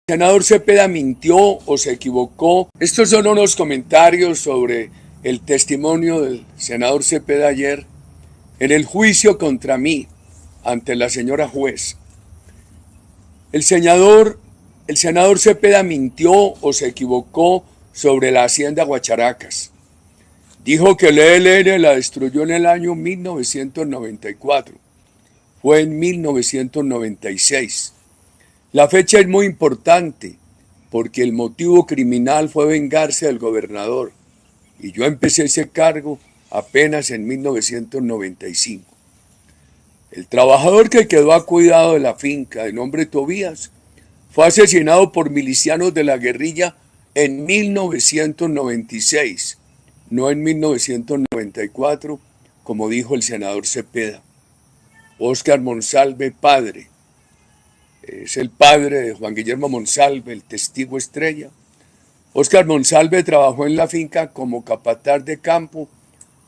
¿El senador Cepeda mintió o se equivocó? Estos son unos comentarios sobre el testimonio del senador Cepeda ayer en el juicio contra mí ante la señora juez. El senador Cepeda mintió o se equivocó sobre la hacienda Guacharacas. Dijo que el ELN la destruyó en el año 1994. Fue en 1996. La fecha es muy importante porque el motivo criminal fue vengarse del gobernador y yo empecé ese cargo apenas en 1995. El trabajador que quedó a cuidado de la finca de nombre Tobías fue asesinado por milicianos de la guerrilla en 1996, no en 1994, como dijo el senador Cepeda. Óscar Monsalve, padre, es el padre de Juan Guillermo Monsalve, el testigo estrella. Óscar Monsalve trabajó en la finca como capataz de campo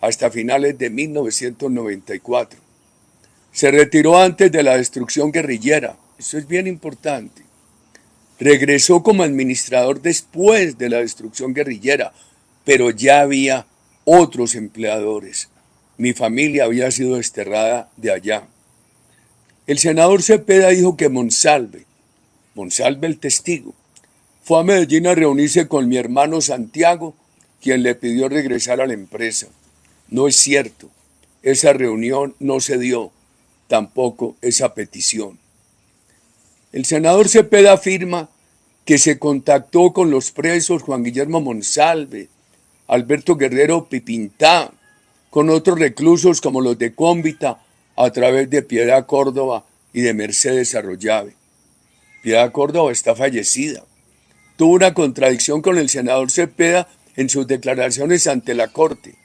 hasta finales de 1994. Se retiró antes de la destrucción guerrillera, eso es bien importante. Regresó como administrador después de la destrucción guerrillera, pero ya había otros empleadores. Mi familia había sido desterrada de allá. El senador Cepeda dijo que Monsalve el testigo, fue a Medellín a reunirse con mi hermano Santiago, quien le pidió regresar a la empresa. No es cierto, esa reunión no se dio, tampoco esa petición. El senador Cepeda afirma que se contactó con los presos Juan Guillermo Monsalve, Alberto Guerrero Pipintá, con otros reclusos como los de Cómbita, a través de Piedad Córdoba y de Mercedes Arroyave. Piedad Córdoba está fallecida. Tuvo una contradicción con el senador Cepeda en sus declaraciones ante la Corte.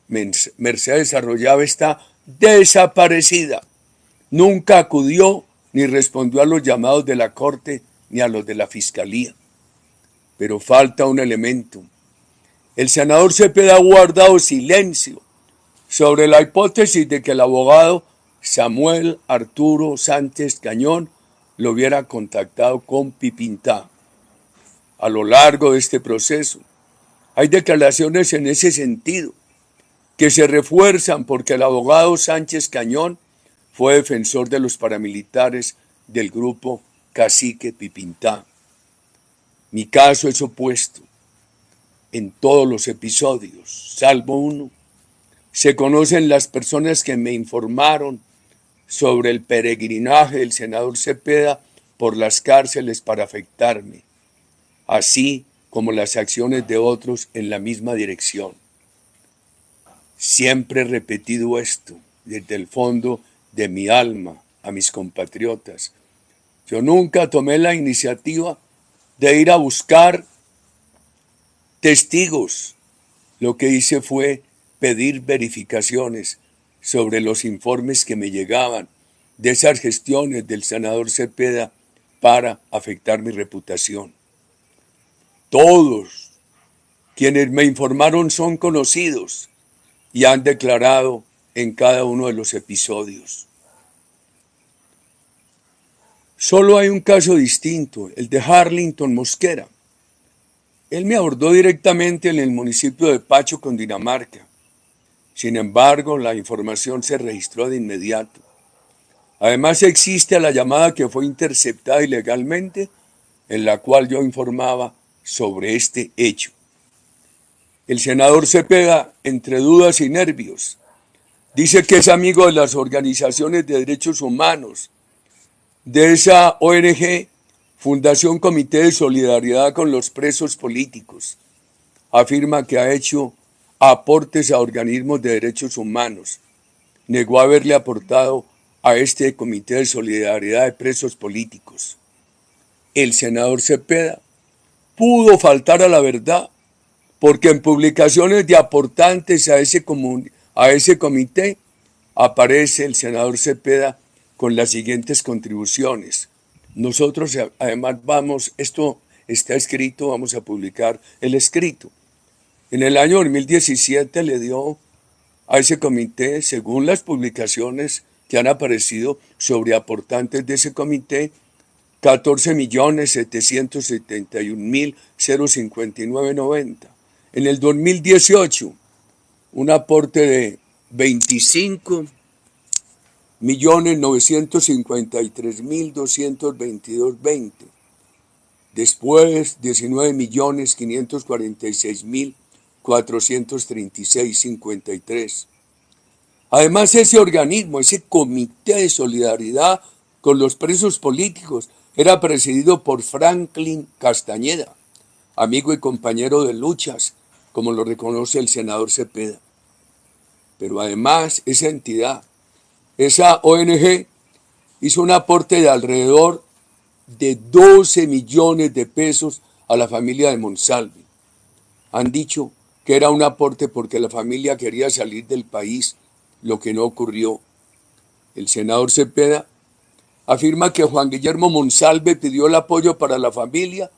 Mercedes Arroyave está desaparecida. Nunca acudió ni respondió a los llamados de la Corte ni a los de la Fiscalía. Pero falta un elemento. El senador Cepeda ha guardado silencio sobre la hipótesis de que el abogado Samuel Arturo Sánchez Cañón lo hubiera contactado con Pipintá. A lo largo de este proceso, hay declaraciones en ese sentido que se refuerzan porque el abogado Sánchez Cañón fue defensor de los paramilitares del grupo Cacique Pipintá. Mi caso es opuesto. En todos los episodios, salvo uno, se conocen las personas que me informaron sobre el peregrinaje del senador Cepeda por las cárceles para afectarme, así como las acciones de otros en la misma dirección. Siempre he repetido esto desde el fondo de mi alma a mis compatriotas. Yo nunca tomé la iniciativa de ir a buscar testigos. Lo que hice fue pedir verificaciones sobre los informes que me llegaban de esas gestiones del senador Cepeda para afectar mi reputación. Todos quienes me informaron son conocidos y han declarado en cada uno de los episodios. Solo hay un caso distinto, el de Harlington Mosquera. Él me abordó directamente en el municipio de Pacho, Cundinamarca. Sin embargo, la información se registró de inmediato. Además, existe la llamada que fue interceptada ilegalmente, en la cual yo informaba sobre este hecho. El senador Cepeda, entre dudas y nervios, dice que es amigo de las organizaciones de derechos humanos, de esa ONG, Fundación Comité de Solidaridad con los Presos Políticos. Afirma que ha hecho aportes a organismos de derechos humanos. Negó haberle aportado a este Comité de Solidaridad de Presos Políticos. El senador Cepeda pudo faltar a la verdad porque en publicaciones de aportantes a ese comité aparece el senador Cepeda con las siguientes contribuciones. Nosotros además esto está escrito, vamos a publicar el escrito. En el año 2017 le dio a ese comité, según las publicaciones que han aparecido sobre aportantes de ese comité, 14.771.059.90. En el 2018, un aporte de 25.953.222.20. Después, 19.546.436.53. Además, ese organismo, ese comité de solidaridad con los presos políticos, era presidido por Franklin Castañeda, amigo y compañero de luchas, como lo reconoce el senador Cepeda. Pero además, esa entidad, esa ONG, hizo un aporte de alrededor de 12 millones de pesos a la familia de Monsalve. Han dicho que era un aporte porque la familia quería salir del país, lo que no ocurrió. El senador Cepeda afirma que Juan Guillermo Monsalve pidió el apoyo para la familia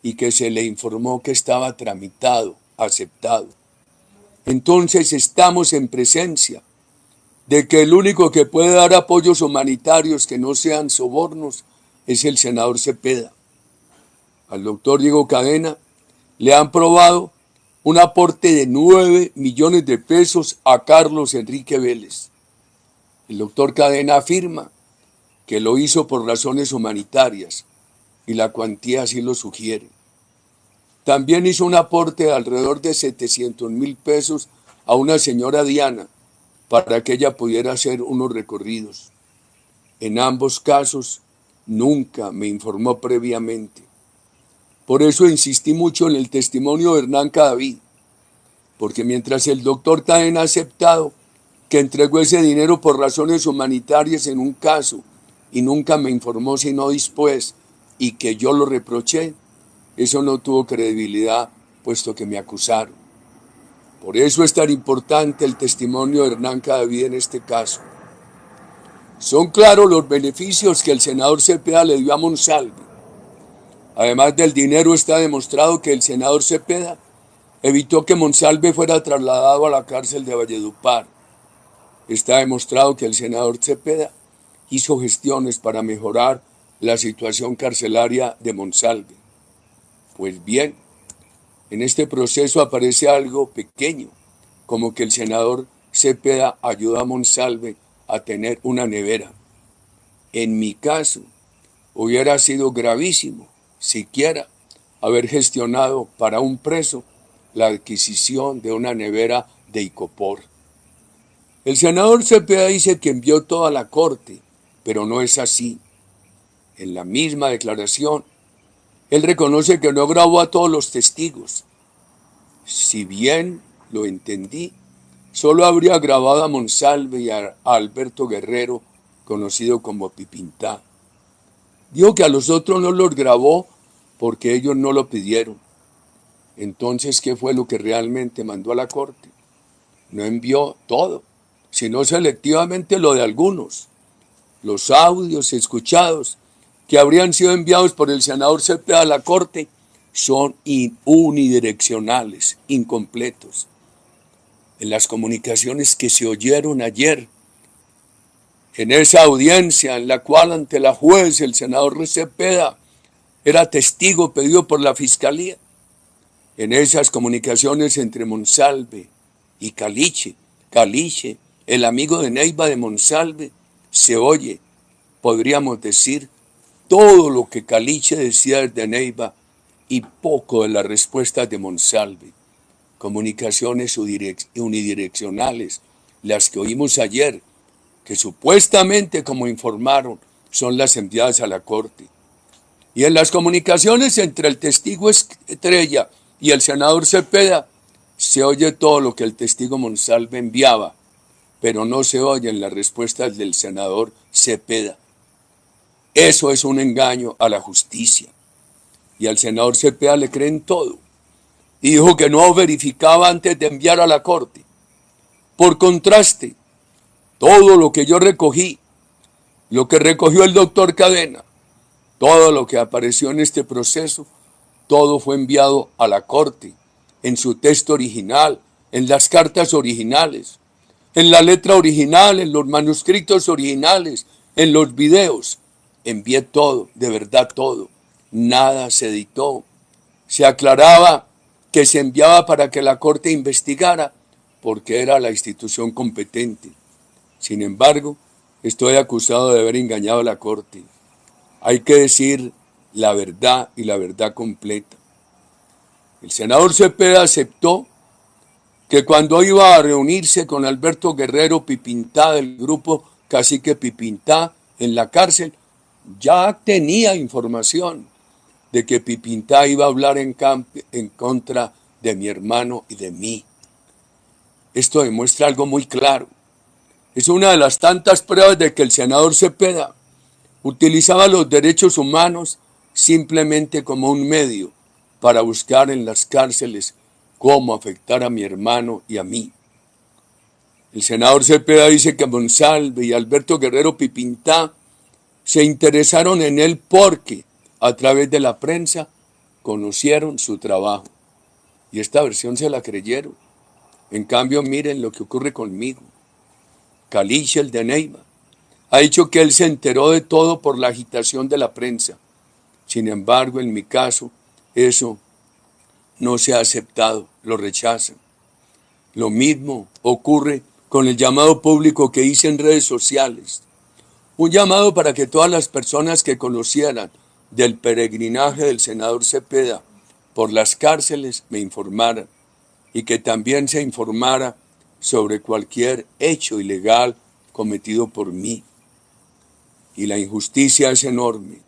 y que se le informó que estaba tramitado, aceptado. Entonces estamos en presencia de que el único que puede dar apoyos humanitarios que no sean sobornos es el senador Cepeda. Al doctor Diego Cadena le han probado un aporte de 9 millones de pesos a Carlos Enrique Vélez. El doctor Cadena afirma que lo hizo por razones humanitarias y la cuantía así lo sugiere. También hizo un aporte de alrededor de 700.000 pesos a una señora Diana para que ella pudiera hacer unos recorridos. En ambos casos nunca me informó previamente. Por eso insistí mucho en el testimonio de Hernán Cadavid, porque mientras el doctor Cadena ha aceptado que entregó ese dinero por razones humanitarias en un caso y nunca me informó sino después y que yo lo reproché, eso no tuvo credibilidad puesto que me acusaron. Por eso es tan importante el testimonio de Hernán Cadavid en este caso. Son claros los beneficios que el senador Cepeda le dio a Monsalve. Además del dinero, está demostrado que el senador Cepeda evitó que Monsalve fuera trasladado a la cárcel de Valledupar. Está demostrado que el senador Cepeda hizo gestiones para mejorar la situación carcelaria de Monsalve. Pues bien, en este proceso aparece algo pequeño, como que el senador Cepeda ayudó a Monsalve a tener una nevera. En mi caso, hubiera sido gravísimo, siquiera, haber gestionado para un preso la adquisición de una nevera de Icopor. El senador Cepeda dice que envió toda la corte, pero no es así. En la misma declaración, él reconoce que no grabó a todos los testigos. Si bien lo entendí, solo habría grabado a Monsalve y a Alberto Guerrero, conocido como Pipintá. Dijo que a los otros no los grabó porque ellos no lo pidieron. Entonces, ¿qué fue lo que realmente mandó a la corte? No envió todo, sino selectivamente lo de algunos. Los audios escuchados que habrían sido enviados por el senador Cepeda a la corte son unidireccionales, incompletos. En las comunicaciones que se oyeron ayer, en esa audiencia en la cual ante la juez el senador Cepeda era testigo pedido por la fiscalía, en esas comunicaciones entre Monsalve y Caliche, el amigo de Neiva de Monsalve, se oye, podríamos decir, todo lo que Caliche decía de Neiva y poco de las respuestas de Monsalve. Comunicaciones unidireccionales, las que oímos ayer, que supuestamente, como informaron, son las enviadas a la corte. Y en las comunicaciones entre el testigo estrella y el senador Cepeda, se oye todo lo que el testigo Monsalve enviaba, pero no se oyen las respuestas del senador Cepeda. Eso es un engaño a la justicia. Y al senador Cepeda le creen todo. Y dijo que no verificaba antes de enviar a la corte. Por contraste, todo lo que yo recogí, lo que recogió el doctor Cadena, todo lo que apareció en este proceso, todo fue enviado a la corte, en su texto original, en las cartas originales, en la letra original, en los manuscritos originales, en los videos. envié todo, de verdad todo. Nada se editó. Se aclaraba que se enviaba para que la Corte investigara, porque era la institución competente. Sin embargo, estoy acusado de haber engañado a la Corte. Hay que decir la verdad y la verdad completa. El senador Cepeda aceptó que cuando iba a reunirse con Alberto Guerrero Pipintá del grupo Cacique Pipintá en la cárcel, ya tenía información de que Pipintá iba a hablar en contra de mi hermano y de mí. Esto demuestra algo muy claro. Es una de las tantas pruebas de que el senador Cepeda utilizaba los derechos humanos simplemente como un medio para buscar en las cárceles cómo afectar a mi hermano y a mí. El senador Cepeda dice que Monsalve y Alberto Guerrero Pipintá se interesaron en él porque, a través de la prensa, conocieron su trabajo. Y esta versión se la creyeron. En cambio, miren lo que ocurre conmigo. Caliche, el de Neiva, ha dicho que él se enteró de todo por la agitación de la prensa. Sin embargo, en mi caso, eso no se ha aceptado, lo rechazan. Lo mismo ocurre con el llamado público que hice en redes sociales. Un llamado para que todas las personas que conocieran del peregrinaje del senador Cepeda por las cárceles me informaran y que también se informara sobre cualquier hecho ilegal cometido por mí. Y la injusticia es enorme.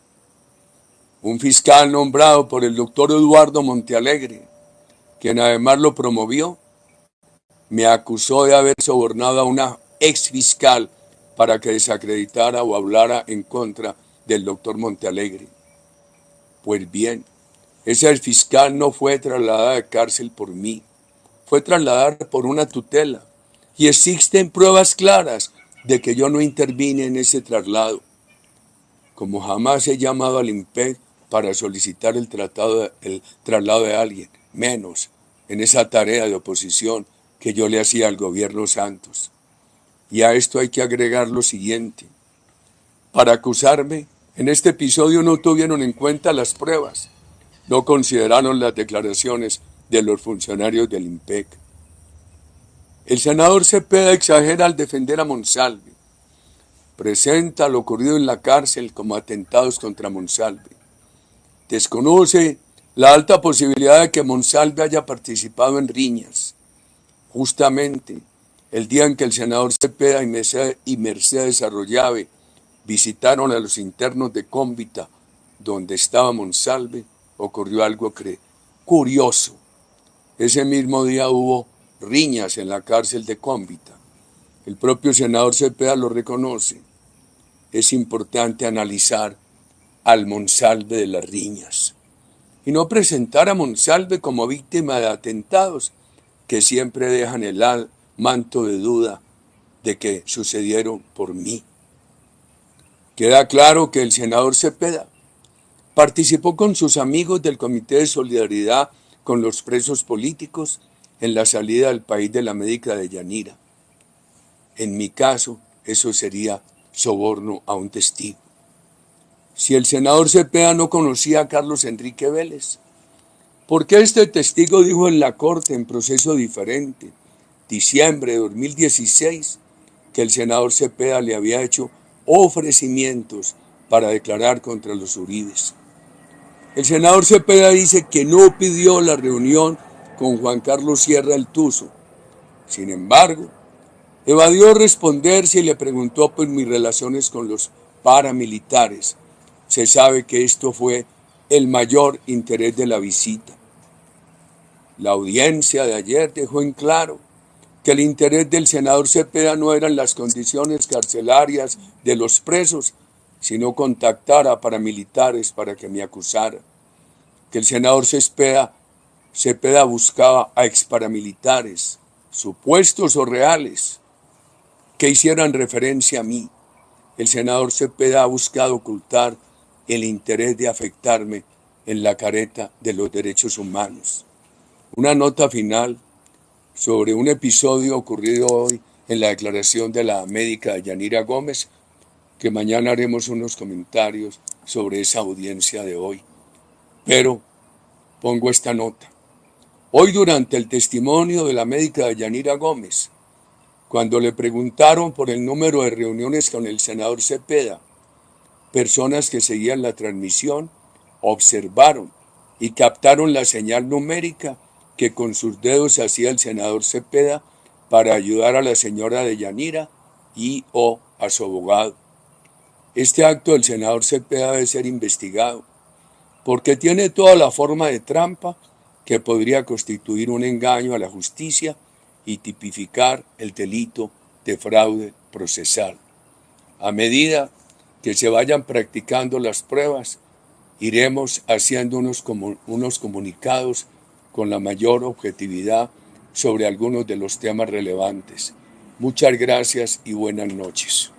Un fiscal nombrado por el doctor Eduardo Montealegre, quien además lo promovió, me acusó de haber sobornado a una ex fiscal para que desacreditara o hablara en contra del doctor Montealegre. Pues bien, esa fiscal no fue trasladada de cárcel por mí, fue trasladada por una tutela y existen pruebas claras de que yo no intervine en ese traslado. Como jamás he llamado al IMPEC para solicitar el traslado de alguien, menos en esa tarea de oposición que yo le hacía al gobierno Santos. Y a esto hay que agregar lo siguiente. Para acusarme, en este episodio no tuvieron en cuenta las pruebas, no consideraron las declaraciones de los funcionarios del IMPEC. El senador Cepeda exagera al defender a Monsalve. Presenta lo ocurrido en la cárcel como atentados contra Monsalve. Desconoce la alta posibilidad de que Monsalve haya participado en riñas. Justamente el día en que el senador Cepeda y Mercedes Arroyave visitaron a los internos de Cómbita, donde estaba Monsalve, ocurrió algo curioso. Ese mismo día hubo riñas en la cárcel de Cómbita. El propio senador Cepeda lo reconoce. Es importante analizar al Monsalve de las riñas y no presentar a Monsalve como víctima de atentados que siempre dejan el manto de duda de que sucedieron por mí. Queda claro que el senador Cepeda participó con sus amigos del Comité de Solidaridad con los presos políticos en la salida del país de la médica de Yanira. En mi caso, eso sería soborno a un testigo. Si el senador Cepeda no conocía a Carlos Enrique Vélez, ¿por qué este testigo dijo en la corte en proceso diferente, diciembre de 2016, que el senador Cepeda le había hecho ofrecimientos para declarar contra los Uribes? El senador Cepeda dice que no pidió la reunión con Juan Carlos Sierra el Tuzo. Sin embargo, evadió responder si le preguntó por mis relaciones con los paramilitares. Se sabe que esto fue el mayor interés de la visita. La audiencia de ayer dejó en claro que el interés del senador Cepeda no eran las condiciones carcelarias de los presos, sino contactar a paramilitares para que me acusara. Que el senador Cepeda buscaba a exparamilitares, supuestos o reales, que hicieran referencia a mí. El senador Cepeda ha buscado ocultar el interés de afectarme en la careta de los derechos humanos. Una nota final sobre un episodio ocurrido hoy en la declaración de la médica Yanira Gómez. que mañana haremos unos comentarios sobre esa audiencia de hoy. Pero pongo esta nota. Hoy durante el testimonio de la médica Yanira Gómez, cuando le preguntaron por el número de reuniones con el senador Cepeda, personas que seguían la transmisión observaron y captaron la señal numérica que con sus dedos hacía el senador Cepeda para ayudar a la señora de Yanira y o a su abogado. Este acto del senador Cepeda debe ser investigado porque tiene toda la forma de trampa que podría constituir un engaño a la justicia y tipificar el delito de fraude procesal. A medida que se vayan practicando las pruebas, iremos haciendo unos comunicados con la mayor objetividad sobre algunos de los temas relevantes. Muchas gracias y buenas noches.